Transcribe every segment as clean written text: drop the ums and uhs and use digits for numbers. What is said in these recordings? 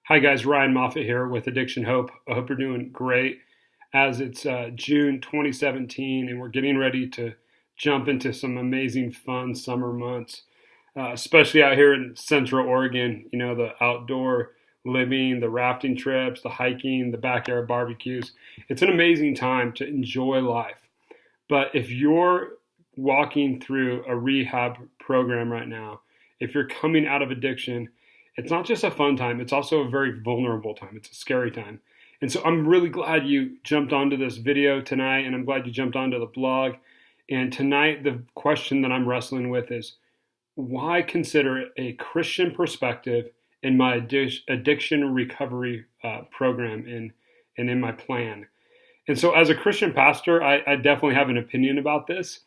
Hi, guys. Ryan Moffat here with Addiction Hope. I hope you're doing great as it's June 2017 and we're getting ready to jump into some amazing, fun summer months, especially out here in Central Oregon. You know, the outdoor living, the rafting trips, the hiking, the backyard barbecues. It's an amazing time to enjoy life. But if you're walking through a rehab program right now, if you're coming out of addiction, it's not just a fun time, it's also a very vulnerable time. It's a scary time. And so I'm really glad you jumped onto this video tonight, and I'm glad you jumped onto the blog. And tonight, the question that I'm wrestling with is why consider a Christian perspective in my addiction recovery program and in my plan? And so, as a Christian pastor, I definitely have an opinion about this.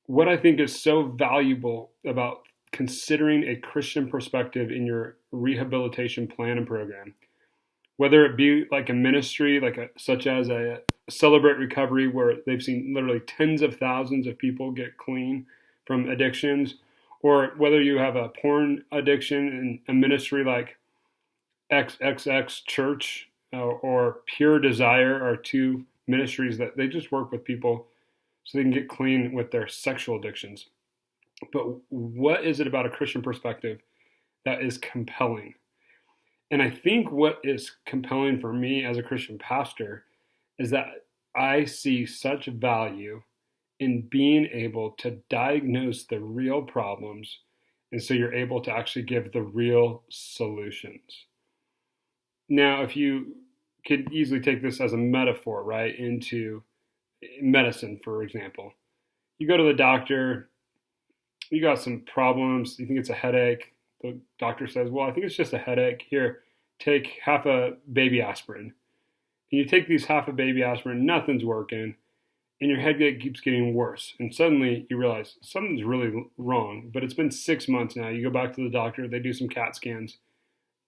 What I think is so valuable about considering a Christian perspective in your rehabilitation plan and program, whether it be like a ministry, such as a Celebrate Recovery, where they've seen literally tens of thousands of people get clean from addictions, or whether you have a porn addiction and a ministry like XXX Church or Pure Desire are two ministries that they just work with people so they can get clean with their sexual addictions. But what is it about a Christian perspective that is compelling? And I think what is compelling for me as a Christian pastor is that I see such value in being able to diagnose the real problems, and so you're able to actually give the real solutions. Now, if you could easily take this as a metaphor, right, into medicine, for example. You go to the doctor, you got some problems, you think it's a headache. The doctor says, well, I think it's just a headache. Here, take half a baby aspirin. And you take these half a baby aspirin, nothing's working, and your headache keeps getting worse. And suddenly you realize something's really wrong, but it's been 6 months now. You go back to the doctor, they do some CAT scans.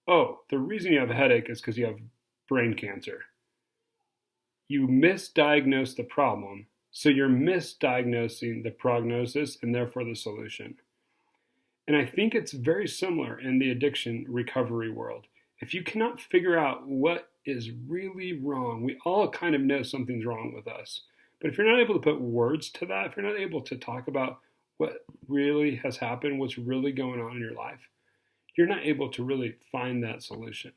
Oh, the reason you have a headache is because you have brain cancer. You misdiagnose the problem, so you're misdiagnosing the prognosis and therefore the solution. And I think it's very similar in the addiction recovery world. If you cannot figure out what is really wrong, we all kind of know something's wrong with us. But if you're not able to put words to that, if you're not able to talk about what really has happened, what's really going on in your life, you're not able to really find that solution.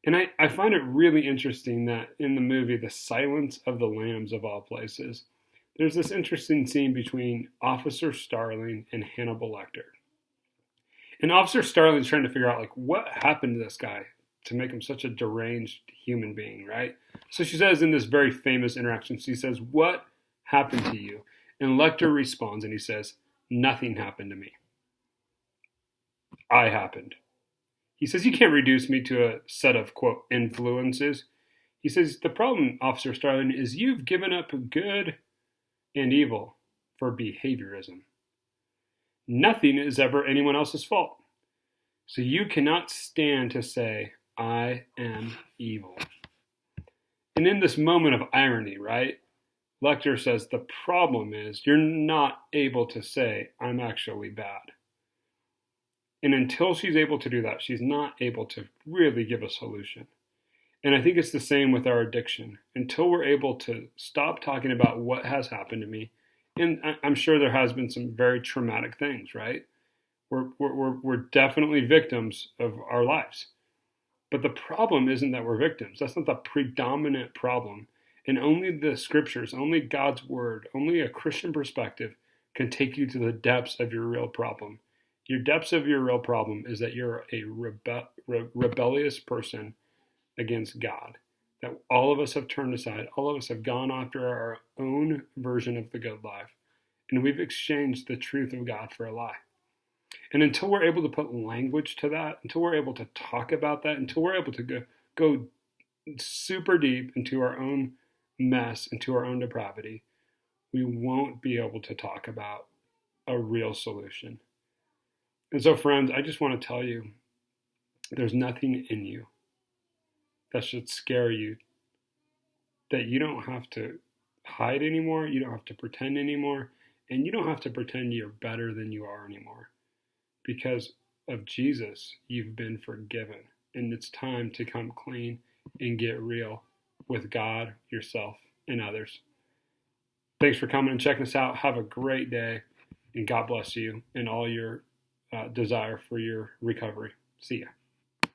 And I find it really interesting that in the movie, The Silence of the Lambs, of all places, there's this interesting scene between Officer Starling and Hannibal Lecter. And Officer Starling's trying to figure out, what happened to this guy to make him such a deranged human being, right? So she says in this very famous interaction, she says, what happened to you? And Lecter responds and he says, nothing happened to me. I happened. He says, you can't reduce me to a set of, quote, influences. He says, the problem, Officer Starling, is you've given up good and evil for behaviorism. Nothing is ever anyone else's fault. So you cannot stand to say, I am evil. And in this moment of irony, right, Lecter says the problem is you're not able to say, I'm actually bad. And until she's able to do that, she's not able to really give a solution. And I think it's the same with our addiction. Until we're able to stop talking about what has happened to me, and I'm sure there has been some very traumatic things, right? We're definitely victims of our lives. But the problem isn't that we're victims. That's not the predominant problem. And only the scriptures, only God's word, only a Christian perspective can take you to the depths of your real problem. Your depths of your real problem is that you're a rebellious person against God. That all of us have turned aside. All of us have gone after our own version of the good life. And we've exchanged the truth of God for a lie. And until we're able to put language to that, until we're able to talk about that, until we're able to go super deep into our own mess, into our own depravity, we won't be able to talk about a real solution. And so, friends, I just want to tell you, there's nothing in you that should scare you, that you don't have to hide anymore, you don't have to pretend anymore, and you don't have to pretend you're better than you are anymore. Because of Jesus, you've been forgiven. and it's time to come clean and get real with God, yourself, and others. Thanks for coming and checking us out. Have a great day, and God bless you and all your desire for your recovery. See ya.